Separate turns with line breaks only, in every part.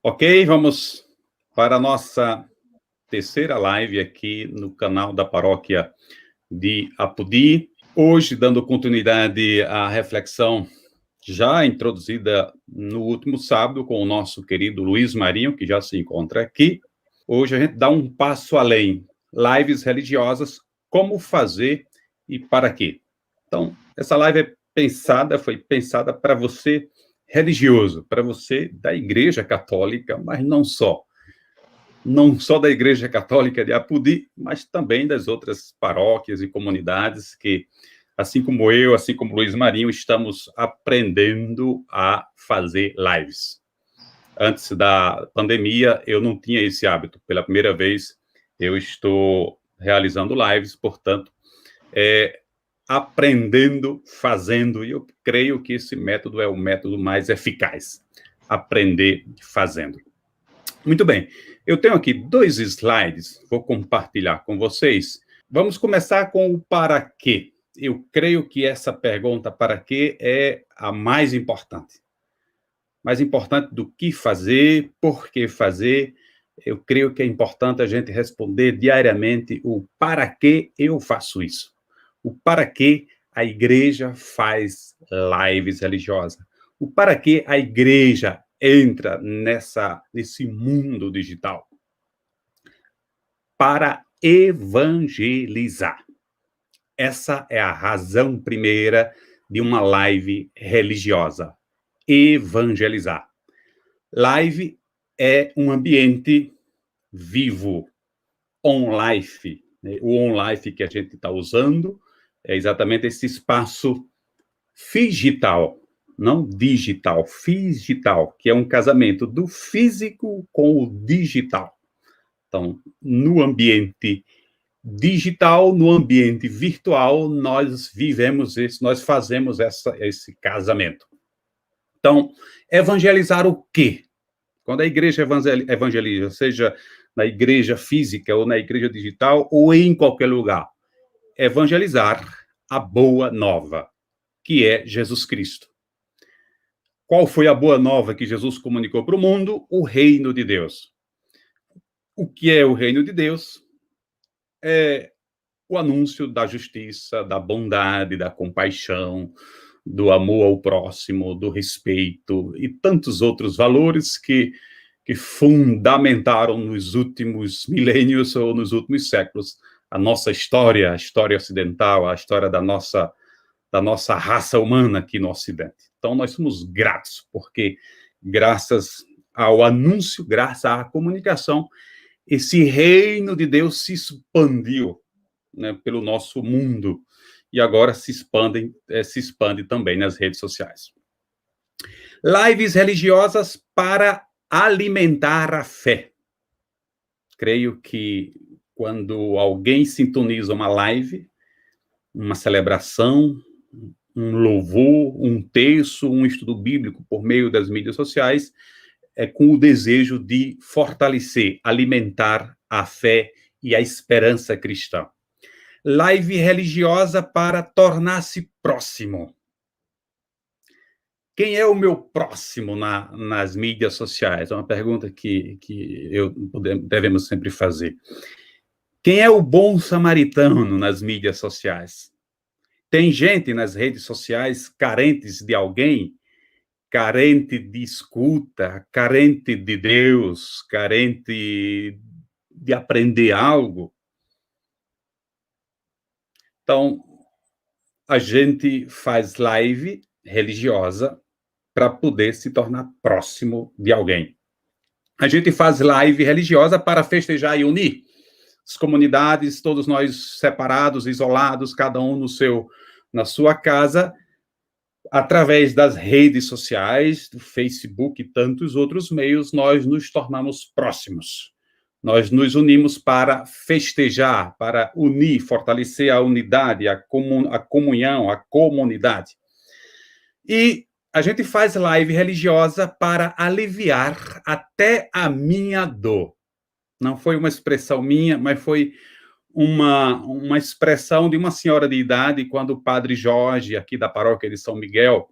Ok, vamos para a nossa terceira live aqui no canal da Paróquia de Apodi. Hoje, dando continuidade à reflexão já introduzida no último sábado com o nosso querido Luiz Marinho, que já se encontra aqui. Hoje a gente dá um passo além. Lives religiosas, como fazer e para quê? Então, essa live foi pensada para você religioso, para você da Igreja Católica, mas não só. Não só da Igreja Católica de Apodi, mas também das outras paróquias e comunidades que, assim como eu, assim como Luiz Marinho, estamos aprendendo a fazer lives. Antes da pandemia, eu não tinha esse hábito. Pela primeira vez, eu estou realizando lives, portanto, aprendendo, fazendo, e eu creio que esse método é o método mais eficaz. Aprender fazendo. Muito bem, eu tenho aqui 2 slides, vou compartilhar com vocês. Vamos começar com o para quê. Eu creio que essa pergunta para quê é a mais importante. Mais importante do que fazer, por que fazer. Eu creio que é importante a gente responder diariamente o para que eu faço isso. O para que a igreja faz lives religiosas. O para que a igreja entra nesse mundo digital. Para evangelizar. Essa é a razão primeira de uma live religiosa. Evangelizar. Live é um ambiente vivo, on-life. O on-life que a gente está usando é exatamente esse espaço figital, não digital, figital, que é um casamento do físico com o digital. Então, no ambiente digital, no ambiente virtual, nós vivemos isso, nós fazemos esse casamento. Então, evangelizar o quê? Quando a igreja evangeliza, seja na igreja física ou na igreja digital ou em qualquer lugar, evangelizar a boa nova, que é Jesus Cristo. Qual foi a boa nova que Jesus comunicou para o mundo? O reino de Deus. O que é o reino de Deus? É o anúncio da justiça, da bondade, da compaixão, do amor ao próximo, do respeito e tantos outros valores que fundamentaram nos últimos milênios ou nos últimos séculos a nossa história, a história ocidental, a história da nossa raça humana aqui no Ocidente. Então, nós somos gratos, porque graças ao anúncio, graças à comunicação, esse reino de Deus se expandiu, né, pelo nosso mundo, e agora se expande também nas redes sociais. Lives religiosas para alimentar a fé. Creio que quando alguém sintoniza uma live, uma celebração, um louvor, um texto, um estudo bíblico por meio das mídias sociais, é com o desejo de fortalecer, alimentar a fé e a esperança cristã. Live religiosa para tornar-se próximo. Quem é o meu próximo nas mídias sociais? É uma pergunta que devemos sempre fazer. Quem é o bom samaritano nas mídias sociais? Tem gente nas redes sociais carentes de alguém, carente de escuta, carente de Deus, carente de aprender algo. Então, a gente faz live religiosa para poder se tornar próximo de alguém. A gente faz live religiosa para festejar e unir as comunidades, todos nós separados, isolados, cada um na sua casa, através das redes sociais, do Facebook e tantos outros meios, nós nos tornamos próximos. Nós nos unimos para festejar, para unir, fortalecer a unidade, a comunhão, a comunidade. E a gente faz live religiosa para aliviar até a minha dor. Não foi uma expressão minha, mas foi uma expressão de uma senhora de idade, quando o padre Jorge, aqui da paróquia de São Miguel,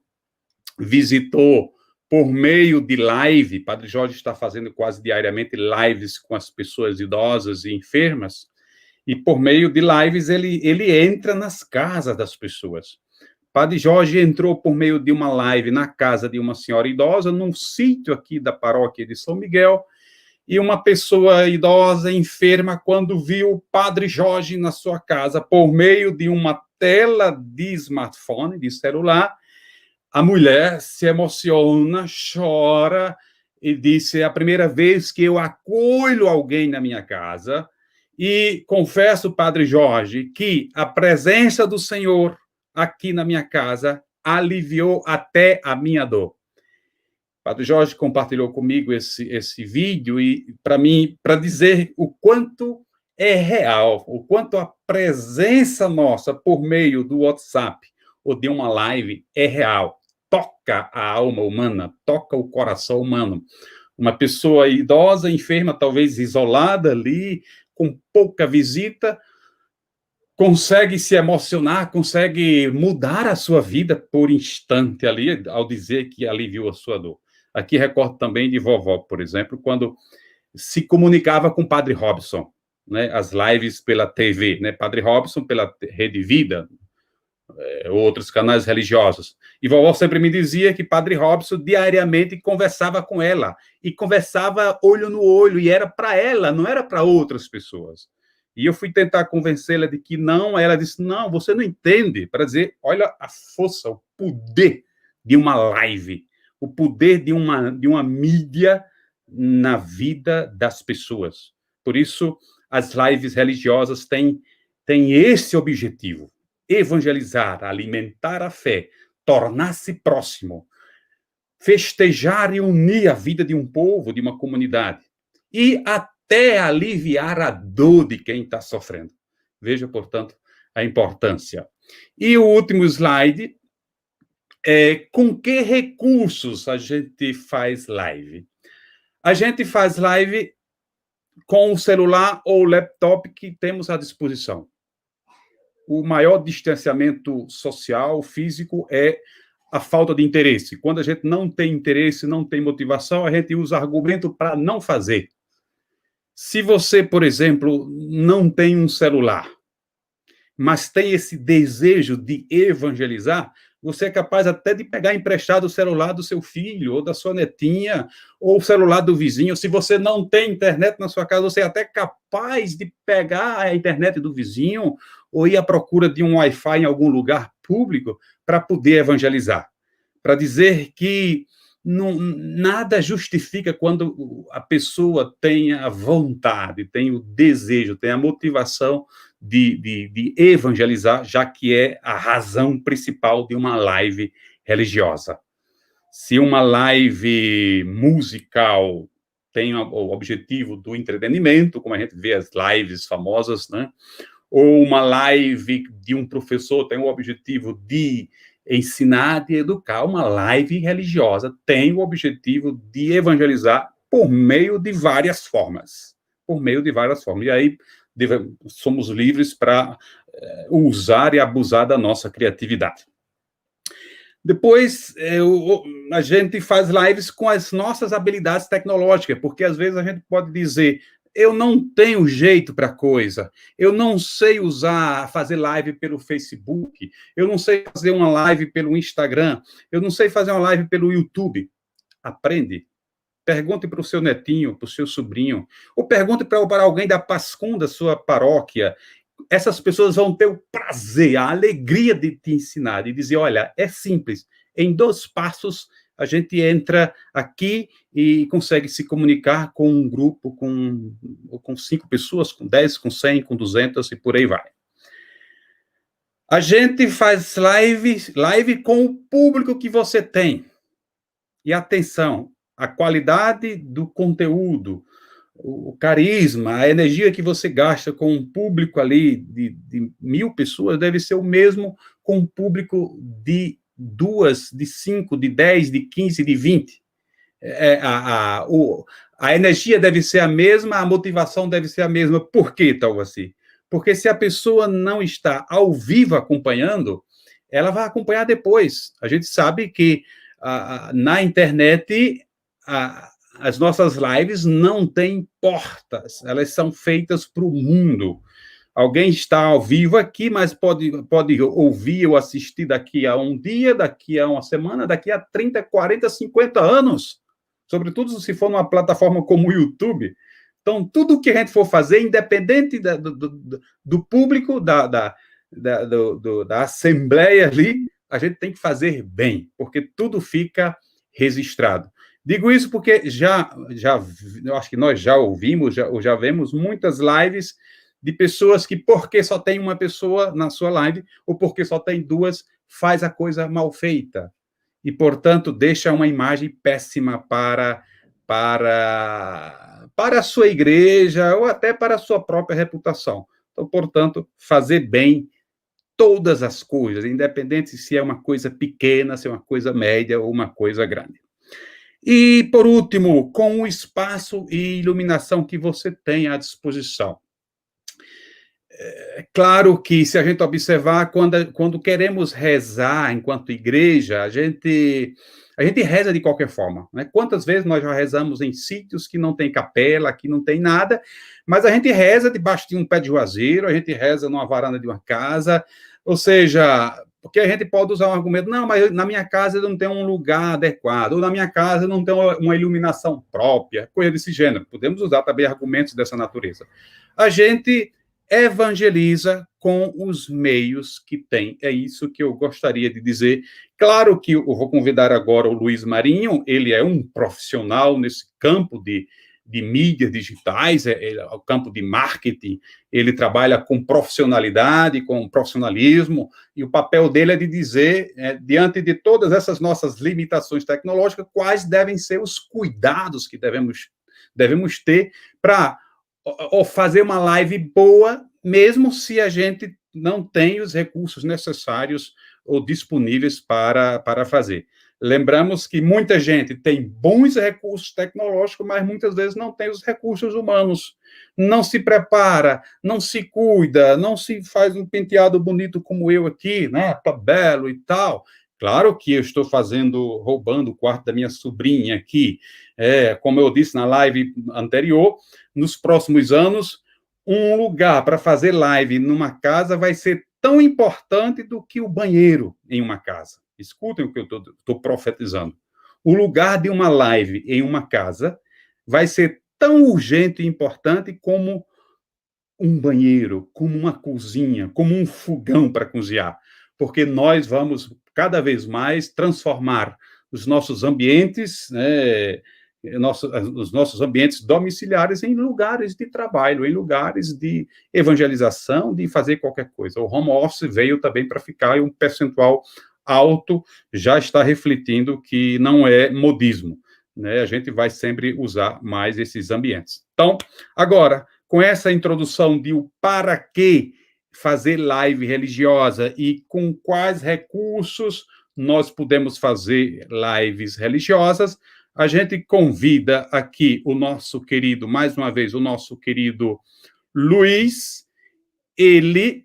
visitou por meio de live. Padre Jorge está fazendo quase diariamente lives com as pessoas idosas e enfermas, e por meio de lives ele entra nas casas das pessoas. Padre Jorge entrou por meio de uma live na casa de uma senhora idosa, num sítio aqui da paróquia de São Miguel, e uma pessoa idosa, enferma, quando viu o Padre Jorge na sua casa, por meio de uma tela de smartphone, de celular, a mulher se emociona, chora e disse: é a primeira vez que eu acolho alguém na minha casa e confesso, Padre Jorge, que a presença do Senhor aqui na minha casa aliviou até a minha dor. Padre Jorge compartilhou comigo esse vídeo e para mim, para dizer o quanto é real, o quanto a presença nossa por meio do WhatsApp ou de uma live é real. Toca a alma humana, toca o coração humano. Uma pessoa idosa, enferma, talvez isolada ali, com pouca visita, consegue se emocionar, consegue mudar a sua vida por instante ali, ao dizer que aliviou a sua dor. Aqui recordo também de vovó, por exemplo, quando se comunicava com o Padre Robson, né, as lives pela TV, né, Padre Robson pela Rede Vida, outros canais religiosos. E vovó sempre me dizia que Padre Robson diariamente conversava com ela, e conversava olho no olho, e era para ela, não era para outras pessoas. E eu fui tentar convencê-la de que não, ela disse: não, você não entende, para dizer, olha a força, o poder de uma live, o poder de uma mídia na vida das pessoas. Por isso, as lives religiosas têm esse objetivo: evangelizar, alimentar a fé, tornar-se próximo, festejar e unir a vida de um povo, de uma comunidade, e até aliviar a dor de quem está sofrendo. Veja, portanto, a importância. E o último slide é: com que recursos a gente faz live? A gente faz live com o celular ou o laptop que temos à disposição. O maior distanciamento social, físico, é a falta de interesse. Quando a gente não tem interesse, não tem motivação, a gente usa argumento para não fazer. Se você, por exemplo, não tem um celular, mas tem esse desejo de evangelizar, você é capaz até de pegar emprestado o celular do seu filho, ou da sua netinha, ou o celular do vizinho. Se você não tem internet na sua casa, você é até capaz de pegar a internet do vizinho, ou ir à procura de um Wi-Fi em algum lugar público para poder evangelizar. Para dizer que nada justifica quando a pessoa tem a vontade, tem o desejo, tem a motivação de evangelizar, já que é a razão principal de uma live religiosa. Se uma live musical tem o objetivo do entretenimento, como a gente vê as lives famosas, né? Ou uma live de um professor tem o objetivo de ensinar, de educar, uma live religiosa tem o objetivo de evangelizar por meio de várias formas. Por meio de várias formas. E aí somos livres para usar e abusar da nossa criatividade. Depois, a gente faz lives com as nossas habilidades tecnológicas, porque às vezes a gente pode dizer: eu não tenho jeito para coisa, eu não sei fazer live pelo Facebook, eu não sei fazer uma live pelo Instagram, eu não sei fazer uma live pelo YouTube. Aprende. Pergunte para o seu netinho, para o seu sobrinho, ou pergunte para alguém da PASCOM da sua paróquia. Essas pessoas vão ter o prazer, a alegria de te ensinar, de dizer: olha, é simples, em 2 passos a gente entra aqui e consegue se comunicar com um grupo, com 5 pessoas, com 10, com 100, com 200 e por aí vai. A gente faz live com o público que você tem. E atenção, a qualidade do conteúdo, o carisma, a energia que você gasta com um público ali de 1.000 pessoas deve ser o mesmo com um público de 2, de 5, de 10, de 15, de 20. A energia deve ser a mesma, a motivação deve ser a mesma. Por que, tal assim? Porque se a pessoa não está ao vivo acompanhando, ela vai acompanhar depois. A gente sabe que na internet, as nossas lives não têm portas, elas são feitas para o mundo. Alguém está ao vivo aqui, mas pode ouvir ou assistir daqui a um dia, daqui a uma semana, daqui a 30, 40, 50 anos. Sobretudo se for numa plataforma como o YouTube. Então, tudo que a gente for fazer, independente do público, da assembleia ali, a gente tem que fazer bem, porque tudo fica registrado. Digo isso porque eu acho que nós já ouvimos, já vemos muitas lives de pessoas que, porque só tem uma pessoa na sua live, ou porque só tem duas, faz a coisa mal feita. E, portanto, deixa uma imagem péssima para a sua igreja, ou até para a sua própria reputação. Então, portanto, fazer bem todas as coisas, independente se é uma coisa pequena, se é uma coisa média ou uma coisa grande. E, por último, com o espaço e iluminação que você tem à disposição. É claro que, se a gente observar, quando queremos rezar enquanto igreja, a gente reza de qualquer forma, né? Quantas vezes nós já rezamos em sítios que não tem capela, que não tem nada, mas a gente reza debaixo de um pé de juazeiro, a gente reza numa varanda de uma casa, ou seja, porque a gente pode usar um argumento, não, mas na minha casa eu não tenho um lugar adequado, ou na minha casa eu não tenho uma iluminação própria, coisa desse gênero. Podemos usar também argumentos dessa natureza. A gente evangeliza com os meios que tem. É isso que eu gostaria de dizer. Claro que eu vou convidar agora o Luiz Marinho, ele é um profissional nesse campo de mídias digitais, é o campo de marketing, ele trabalha com profissionalidade, com profissionalismo, e o papel dele é de dizer, diante de todas essas nossas limitações tecnológicas, quais devem ser os cuidados que devemos ter para ou fazer uma live boa, mesmo se a gente não tem os recursos necessários ou disponíveis para fazer. Lembramos que muita gente tem bons recursos tecnológicos, mas muitas vezes não tem os recursos humanos. Não se prepara, não se cuida, não se faz um penteado bonito como eu aqui, né? Tá belo e tal. Claro que eu estou roubando o quarto da minha sobrinha aqui. Como eu disse na live anterior, nos próximos anos, um lugar para fazer live numa casa vai ser tão importante do que o banheiro em uma casa. Escutem o que eu estou profetizando. O lugar de uma live em uma casa vai ser tão urgente e importante como um banheiro, como uma cozinha, como um fogão para cozinhar, porque nós vamos cada vez mais transformar os nossos ambientes, né, os nossos ambientes domiciliares em lugares de trabalho, em lugares de evangelização, de fazer qualquer coisa. O home office veio também para ficar, e um percentual alto já está refletindo que não é modismo, né? A gente vai sempre usar mais esses ambientes. Então, agora, com essa introdução de o para que fazer live religiosa e com quais recursos nós podemos fazer lives religiosas, a gente convida aqui o nosso querido, mais uma vez, o nosso querido Luiz. Ele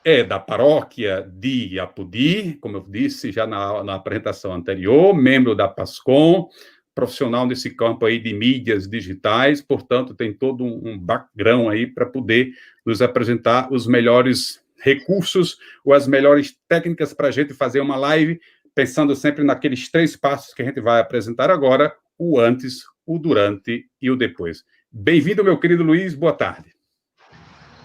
é da paróquia de Apodi, como eu disse já na apresentação anterior, membro da PASCOM, profissional nesse campo aí de mídias digitais, portanto, tem todo um background aí para poder nos apresentar os melhores recursos ou as melhores técnicas para a gente fazer uma live, pensando sempre naqueles 3 passos que a gente vai apresentar agora, o antes, o durante e o depois. Bem-vindo, meu querido Luiz, boa tarde.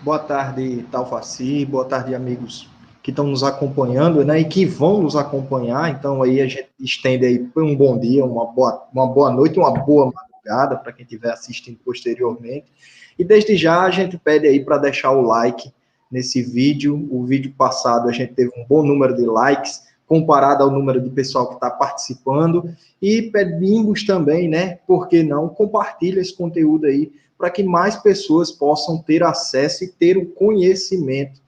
Boa tarde, Talfaci, boa tarde, amigos que estão nos acompanhando, né, e que vão nos acompanhar. Então, aí a gente estende aí um bom dia, uma boa noite, uma boa madrugada para quem estiver assistindo posteriormente. E desde já a gente pede aí para deixar o like nesse vídeo. O vídeo passado a gente teve um bom número de likes, comparado ao número de pessoal que está participando. E pedimos também, né, por que não, compartilha esse conteúdo aí, para que mais pessoas possam ter acesso e ter o conhecimento,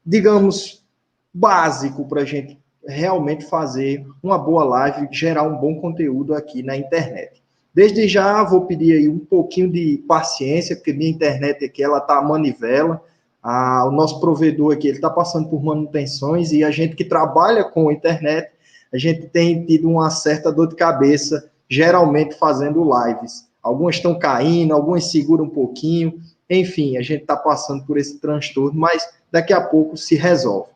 digamos, básico para a gente realmente fazer uma boa live, gerar um bom conteúdo aqui na internet. Desde já vou pedir aí um pouquinho de paciência, porque minha internet aqui ela está à manivela, O nosso provedor aqui, ele está passando por manutenções e a gente que trabalha com a internet, a gente tem tido uma certa dor de cabeça, geralmente fazendo lives. Algumas estão caindo, algumas seguram um pouquinho, enfim, a gente está passando por esse transtorno, mas daqui a pouco se resolve.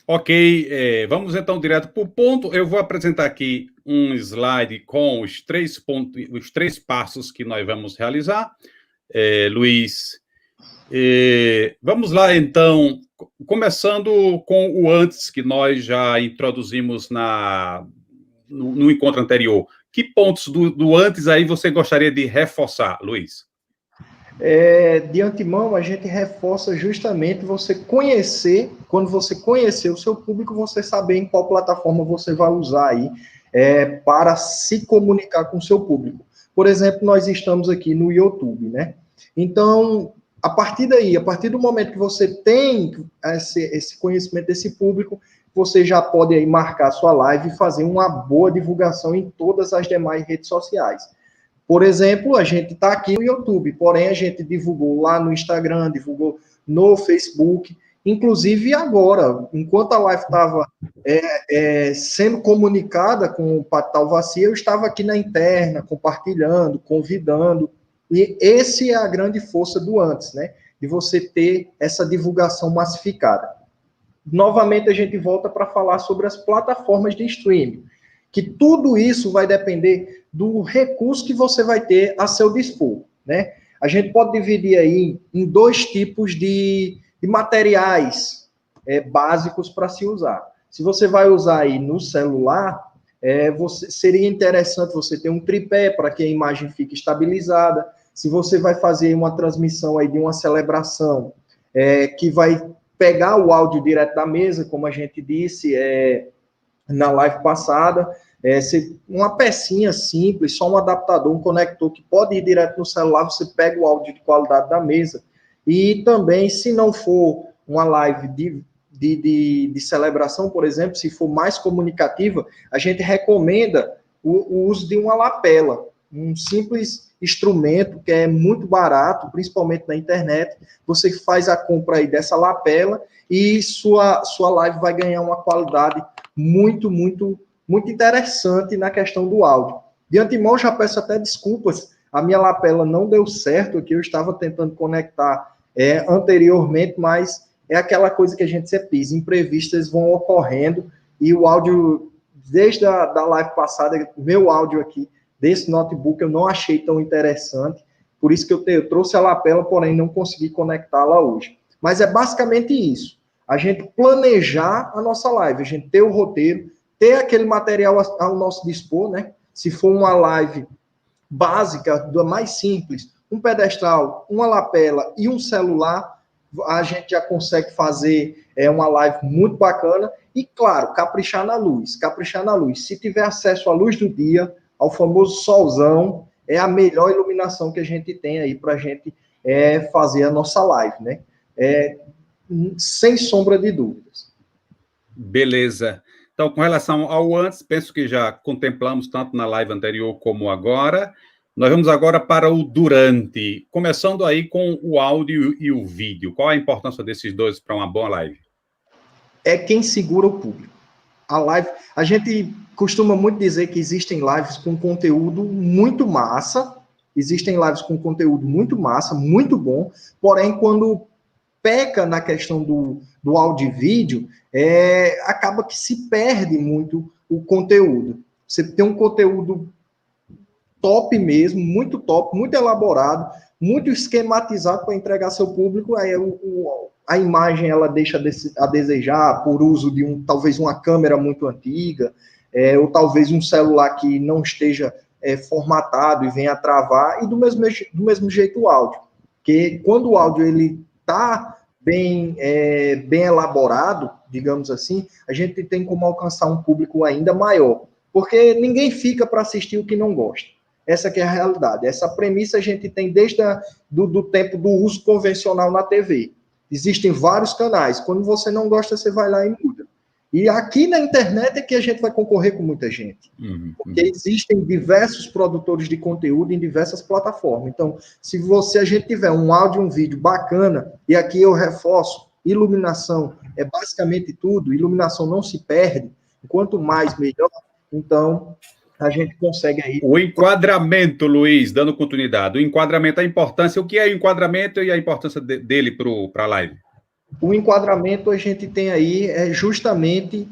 Ok, vamos então direto para o ponto. Eu vou apresentar aqui um slide com os 3 passos que nós vamos realizar. Luiz, vamos lá então, começando com o antes, que nós já introduzimos no encontro anterior. Que pontos do antes aí você gostaria de reforçar, Luiz?
De antemão, a gente reforça justamente você conhecer, quando você conhecer o seu público, você saber em qual plataforma você vai usar aí para se comunicar com o seu público. Por exemplo, nós estamos aqui no YouTube, né? Então, a partir daí, a partir do momento que você tem esse conhecimento desse público, você já pode aí marcar sua live e fazer uma boa divulgação em todas as demais redes sociais. Por exemplo, a gente está aqui no YouTube, porém a gente divulgou lá no Instagram, divulgou no Facebook, inclusive agora, enquanto a live estava sendo comunicada com o Patal Vacia, eu estava aqui na interna, compartilhando, convidando, e esse é a grande força do antes, né? De você ter essa divulgação massificada. Novamente, a gente volta para falar sobre as plataformas de streaming, que tudo isso vai depender do recurso que você vai ter a seu dispor, né? A gente pode dividir aí em 2 tipos de materiais básicos para se usar. Se você vai usar aí no celular, seria interessante você ter um tripé para que a imagem fique estabilizada. Se você vai fazer uma transmissão aí de uma celebração que vai pegar o áudio direto da mesa, como a gente disse na live passada, uma pecinha simples, só um adaptador, um conector que pode ir direto no celular, você pega o áudio de qualidade da mesa. E também, se não for uma live de celebração, por exemplo, se for mais comunicativa, a gente recomenda o uso de uma lapela, um simples instrumento que é muito barato, principalmente na internet. Você faz a compra aí dessa lapela e sua live vai ganhar uma qualidade muito interessante na questão do áudio. De antemão, já peço até desculpas, a minha lapela não deu certo aqui, eu estava tentando conectar anteriormente, mas é aquela coisa que a gente sempre diz, imprevistas vão ocorrendo, e o áudio, desde a live passada, meu áudio aqui, desse notebook, eu não achei tão interessante, por isso que eu trouxe a lapela, porém não consegui conectá-la hoje. Mas é basicamente isso, a gente planejar a nossa live, a gente ter o roteiro, ter aquele material ao nosso dispor, né? Se for uma live básica, da mais simples, um pedestal, uma lapela e um celular, a gente já consegue fazer uma live muito bacana e, claro, caprichar na luz. Se tiver acesso à luz do dia, ao famoso solzão, é a melhor iluminação que a gente tem aí para a gente fazer a nossa live, né? Sem sombra de dúvidas.
Beleza. Então, com relação ao antes, penso que já contemplamos tanto na live anterior como agora. Nós vamos agora para o durante, começando aí com o áudio e o vídeo. Qual a importância desses dois para uma boa live?
É quem segura o público. A live, a gente costuma muito dizer que existem lives com conteúdo muito massa, muito bom, porém, quando peca na questão do áudio e vídeo, acaba que se perde muito o conteúdo. Você tem um conteúdo top mesmo, muito top, muito elaborado, muito esquematizado para entregar seu público, aí a imagem ela deixa a desejar por uso de talvez uma câmera muito antiga, ou talvez um celular que não esteja formatado e venha a travar, e do mesmo jeito o áudio, porque quando o áudio ele está bem elaborado, digamos assim, a gente tem como alcançar um público ainda maior, porque ninguém fica para assistir o que não gosta. Essa que é a realidade. Essa premissa a gente tem desde do tempo do uso convencional na TV. Existem vários canais. Quando você não gosta, você vai lá e muda. E aqui na internet é que a gente vai concorrer com muita gente. Porque existem diversos produtores de conteúdo em diversas plataformas. Então, se a gente tiver um áudio e um vídeo bacana, e aqui eu reforço, iluminação é basicamente tudo, iluminação não se perde, quanto mais, melhor. Então, a gente consegue aí...
O enquadramento, Luiz, dando continuidade, o enquadramento, a importância, o que é o enquadramento e a importância dele para a live?
O enquadramento a gente tem aí justamente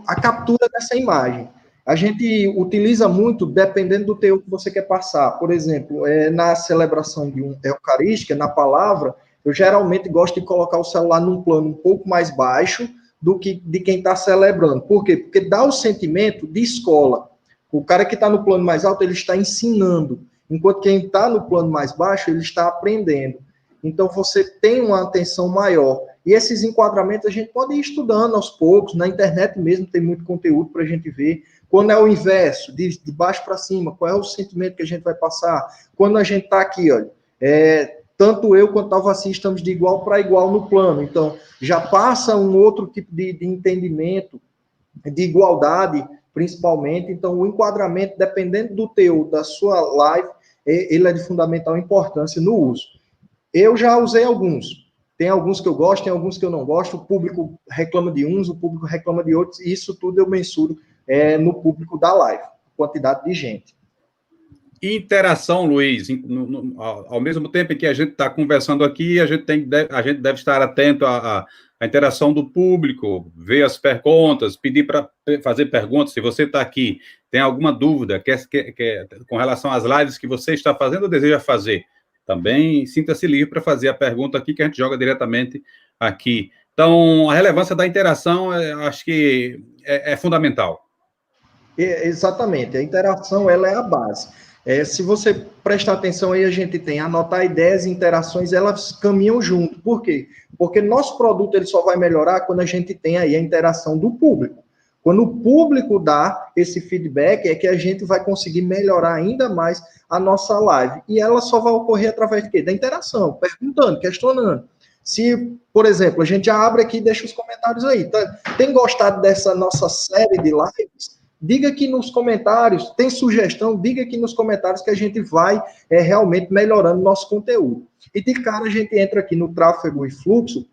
a captura dessa imagem. A gente utiliza muito dependendo do teor que você quer passar. Por exemplo, na celebração de eucarística, na palavra, eu geralmente gosto de colocar o celular num plano um pouco mais baixo do que de quem está celebrando. Por quê? Porque dá o sentimento de escola. O cara que está no plano mais alto, ele está ensinando, enquanto quem está no plano mais baixo, ele está aprendendo. Então, você tem uma atenção maior. E esses enquadramentos a gente pode ir estudando aos poucos. Na internet mesmo tem muito conteúdo para a gente ver. Quando é o inverso, de baixo para cima, qual é o sentimento que a gente vai passar? Quando a gente está aqui, olha, tanto eu quanto a Talvaci estamos de igual para igual no plano. Então, já passa um outro tipo de entendimento, de igualdade, principalmente. Então, o enquadramento, dependendo do teor da sua live, ele é de fundamental importância no uso. Eu já usei alguns. Tem alguns que eu gosto, tem alguns que eu não gosto. O público reclama de uns, o público reclama de outros. E isso tudo eu mensuro no público da live, quantidade de gente.
Interação, Luiz. Ao mesmo tempo em que a gente está conversando aqui, a gente deve estar atento à interação do público, ver as perguntas, pedir para fazer perguntas. Se você está aqui, tem alguma dúvida com relação às lives que você está fazendo ou deseja fazer, também sinta-se livre para fazer a pergunta aqui, que a gente joga diretamente aqui. Então, a relevância da interação, acho que é fundamental.
Exatamente, a interação ela é a base. Se você prestar atenção aí, a gente tem anotar ideias e interações, elas caminham junto. Por quê? Porque nosso produto ele só vai melhorar quando a gente tem aí a interação do público. Quando o público dá esse feedback, é que a gente vai conseguir melhorar ainda mais a nossa live. E ela só vai ocorrer através de quê? Da interação, perguntando, questionando. Se, por exemplo, a gente já abre aqui e deixa os comentários aí. Tem gostado dessa nossa série de lives? Diga aqui nos comentários. Tem sugestão? Diga aqui nos comentários que a gente vai realmente melhorando nosso conteúdo. E de cara a gente entra aqui no tráfego e fluxo,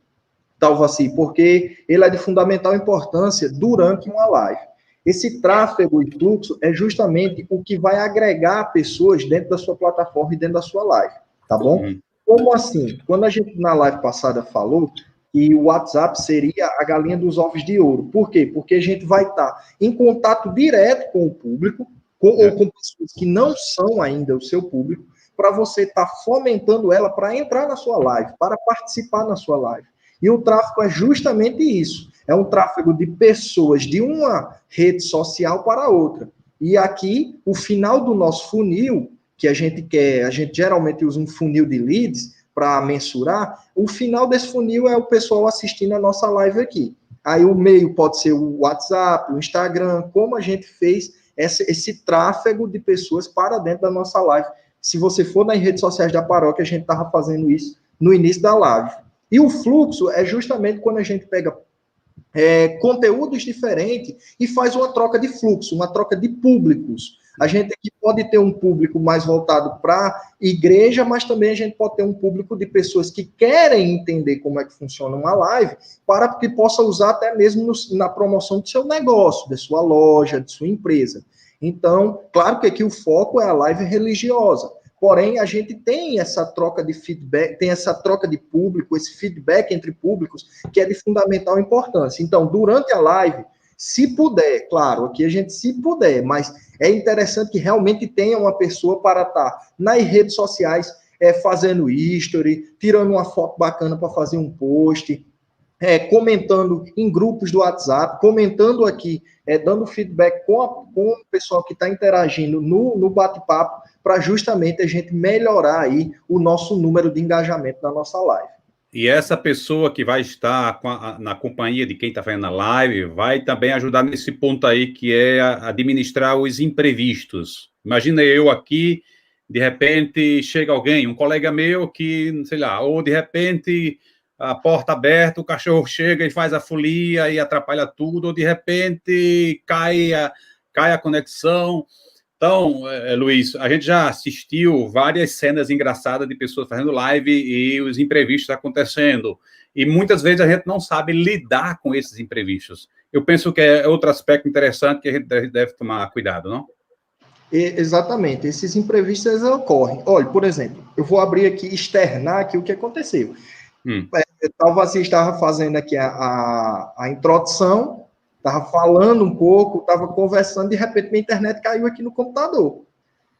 Talvaci, porque ele é de fundamental importância durante uma live. Esse tráfego e fluxo é justamente o que vai agregar pessoas dentro da sua plataforma e dentro da sua live, tá bom? Como assim? Quando a gente na live passada falou que o WhatsApp seria a galinha dos ovos de ouro. Por quê? Porque a gente vai estar em contato direto com o público, ou com pessoas que não são ainda o seu público, para você estar fomentando ela para entrar na sua live, para participar na sua live. E o tráfego é justamente isso. É um tráfego de pessoas de uma rede social para outra. E aqui, o final do nosso funil, que a gente geralmente usa um funil de leads para mensurar, o final desse funil é o pessoal assistindo a nossa live aqui. Aí o meio pode ser o WhatsApp, o Instagram, como a gente fez esse tráfego de pessoas para dentro da nossa live. Se você for nas redes sociais da paróquia, a gente estava fazendo isso no início da live. E o fluxo é justamente quando a gente pega conteúdos diferentes e faz uma troca de fluxo, uma troca de públicos. A gente aqui pode ter um público mais voltado para igreja, mas também a gente pode ter um público de pessoas que querem entender como é que funciona uma live, para que possa usar até mesmo na promoção do seu negócio, da sua loja, de sua empresa. Então, claro que aqui o foco é a live religiosa. Porém, a gente tem essa troca de feedback, tem essa troca de público, esse feedback entre públicos, que é de fundamental importância. Então, durante a live, se puder, claro, aqui a gente se puder, mas é interessante que realmente tenha uma pessoa para estar nas redes sociais fazendo history, tirando uma foto bacana para fazer um post, comentando em grupos do WhatsApp, comentando aqui, dando feedback com o pessoal que está interagindo no bate-papo, para justamente a gente melhorar aí o nosso número de engajamento na nossa live.
E essa pessoa que vai estar na companhia de quem está fazendo a live vai também ajudar nesse ponto aí, que é administrar os imprevistos. Imagina eu aqui, de repente chega alguém, um colega meu que, sei lá, ou de repente a porta aberta, o cachorro chega e faz a folia e atrapalha tudo, ou de repente cai a conexão. Então, Luiz, a gente já assistiu várias cenas engraçadas de pessoas fazendo live e os imprevistos acontecendo. E muitas vezes a gente não sabe lidar com esses imprevistos. Eu penso que é outro aspecto interessante que a gente deve tomar cuidado, não?
Exatamente, esses imprevistos eles ocorrem. Olha, por exemplo, eu vou abrir aqui, externar aqui o que aconteceu. Talvez estava fazendo aqui a introdução, estava falando um pouco, estava conversando, de repente minha internet caiu aqui no computador.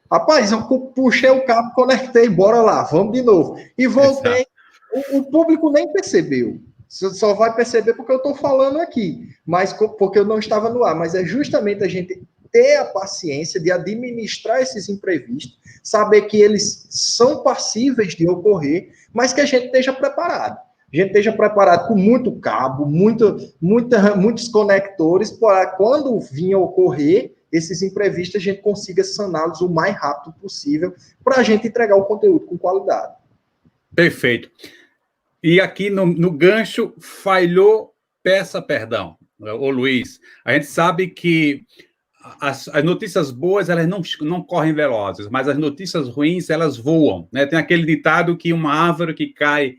Rapaz, eu puxei o cabo, conectei, bora lá, vamos de novo. E voltei. O público nem percebeu. Você só vai perceber porque eu estou falando aqui, mas porque eu não estava no ar. Mas é justamente a gente ter a paciência de administrar esses imprevistos, saber que eles são passíveis de ocorrer, mas que a gente esteja preparado. A gente esteja preparado com muito cabo, muitos conectores, para quando vinha ocorrer esses imprevistos, a gente consiga saná-los o mais rápido possível, para a gente entregar o conteúdo com qualidade.
Perfeito. E aqui no gancho, falhou, peça perdão. Ô Luiz, a gente sabe que as notícias boas, elas não correm velozes, mas as notícias ruins, elas voam, né? Tem aquele ditado que uma árvore que cai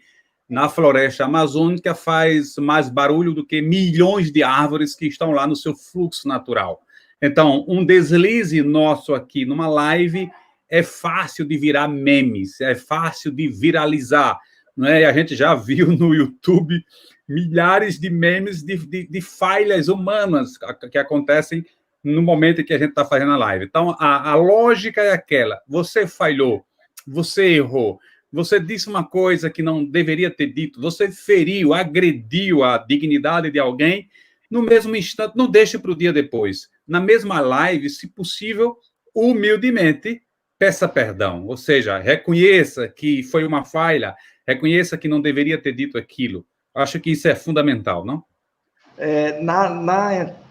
na floresta amazônica faz mais barulho do que milhões de árvores que estão lá no seu fluxo natural. Então, um deslize nosso aqui numa live é fácil de virar memes, é fácil de viralizar, não é? A gente já viu no YouTube milhares de memes de falhas humanas que acontecem no momento em que a gente está fazendo a live. Então, a lógica é aquela: você falhou, você errou, você disse uma coisa que não deveria ter dito, você feriu, agrediu a dignidade de alguém, no mesmo instante, não deixe para o dia depois. Na mesma live, se possível, humildemente, peça perdão. Ou seja, reconheça que foi uma falha, reconheça que não deveria ter dito aquilo. Acho que isso é fundamental, não?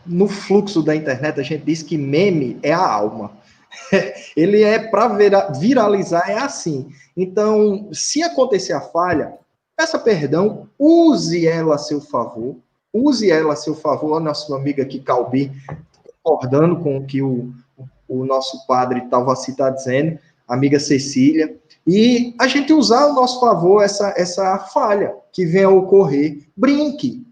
No fluxo da internet, a gente diz que meme é a alma. Ele é para viralizar, é assim. Então, se acontecer a falha, peça perdão, use ela a seu favor. Use ela a seu favor. A nossa amiga aqui, Calbi, concordando com o que o nosso padre Talvaci está dizendo, amiga Cecília, e a gente usar ao nosso favor essa falha que venha a ocorrer. Brinque.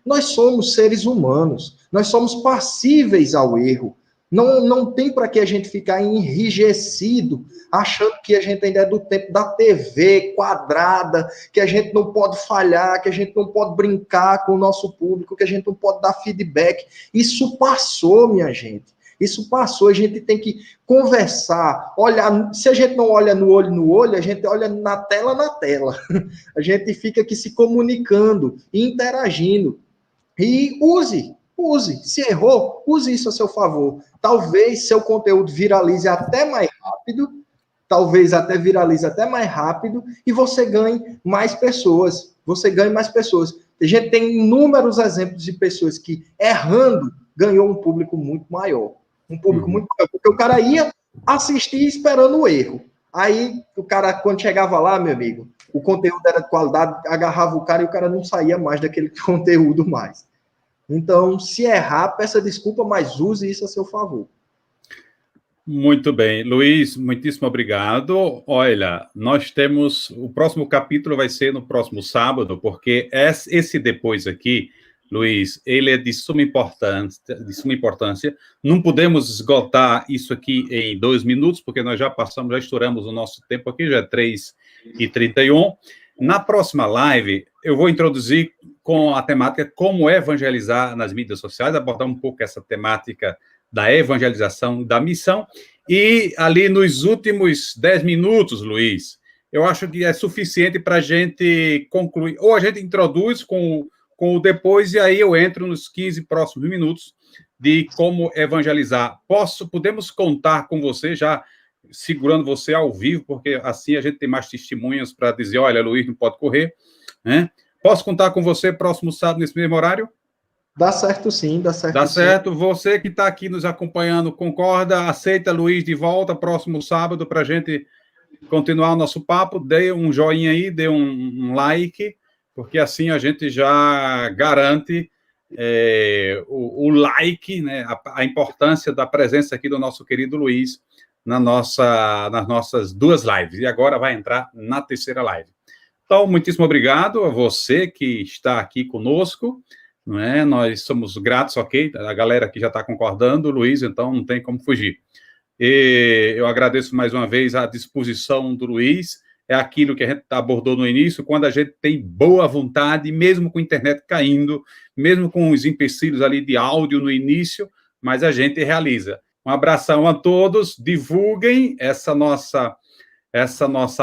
Nós somos seres humanos, nós somos passíveis ao erro. Não tem para que a gente ficar enrijecido, achando que a gente ainda é do tempo da TV quadrada, que a gente não pode falhar, que a gente não pode brincar com o nosso público, que a gente não pode dar feedback. Isso passou, minha gente. Isso passou, a gente tem que conversar, olhar. Se a gente não olha no olho, a gente olha na tela. A gente fica aqui se comunicando, interagindo. E use. Se errou, use isso a seu favor. Talvez seu conteúdo viralize até mais rápido, e você ganhe mais pessoas. A gente tem inúmeros exemplos de pessoas que, errando, ganhou um público muito maior. Porque o cara ia assistir esperando o erro. Aí, o cara, quando chegava lá, meu amigo, o conteúdo era de qualidade, agarrava o cara e o cara não saía mais daquele conteúdo mais. Então, se errar, peça desculpa, mas use isso a seu favor.
Muito bem. Luiz, muitíssimo obrigado. Olha, nós temos... O próximo capítulo vai ser no próximo sábado, porque esse depois aqui, Luiz, ele é de suma importância. Não podemos esgotar isso aqui em 2 minutos, porque nós já estouramos o nosso tempo aqui, já é 3h31. Na próxima live, eu vou introduzir com a temática como evangelizar nas mídias sociais, abordar um pouco essa temática da evangelização, da missão, e ali nos últimos 10 minutos, Luiz, eu acho que é suficiente para a gente concluir, ou a gente introduz com o depois, e aí eu entro nos 15 próximos minutos de como evangelizar. Podemos contar com você, já segurando você ao vivo, porque assim a gente tem mais testemunhas para dizer, olha, Luiz não pode correr, né? Posso contar com você próximo sábado, nesse mesmo horário?
Dá certo sim, dá certo.
Dá certo. Você que está aqui nos acompanhando, concorda? Aceita Luiz de volta próximo sábado para a gente continuar o nosso papo? Dê um joinha aí, dê um like, porque assim a gente já garante o like, né, a importância da presença aqui do nosso querido Luiz nas nossas 2 lives, e agora vai entrar na 3ª live. Então, muitíssimo obrigado a você que está aqui conosco, não é? Nós somos gratos, ok? A galera aqui já está concordando, Luiz, então não tem como fugir. E eu agradeço mais uma vez a disposição do Luiz, é aquilo que a gente abordou no início, quando a gente tem boa vontade, mesmo com a internet caindo, mesmo com os empecilhos ali de áudio no início, mas a gente realiza. Um abração a todos, divulguem essa nossa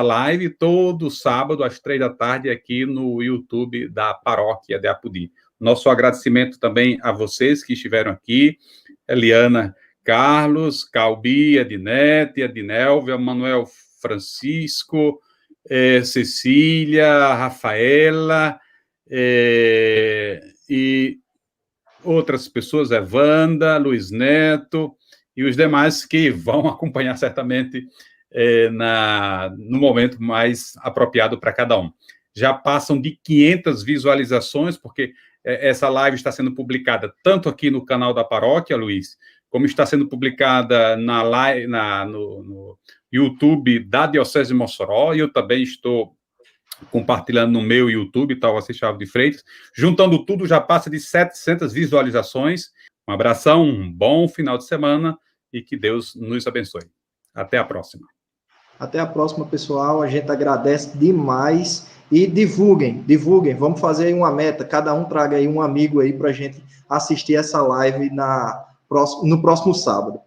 live todo sábado às 3 da tarde aqui no YouTube da Paróquia de Apodi. Nosso agradecimento também a vocês que estiveram aqui, Eliana Carlos, Calbi, Ednete, Ednelvia, Manuel Francisco, Cecília, Rafaela, e outras pessoas, Wanda, Luiz Neto, e os demais que vão acompanhar certamente no momento mais apropriado para cada um. Já passam de 500 visualizações, porque essa live está sendo publicada tanto aqui no canal da Paróquia, Luiz, como está sendo publicada no YouTube da Diocese de Mossoró, e eu também estou compartilhando no meu YouTube, Talvaci Chaves de Freitas. Juntando tudo, já passa de 700 visualizações. Um abração, um bom final de semana e que Deus nos abençoe. Até a próxima.
Até a próxima, pessoal. A gente agradece demais e divulguem. Vamos fazer aí uma meta. Cada um traga aí um amigo aí para a gente assistir essa live no próximo sábado.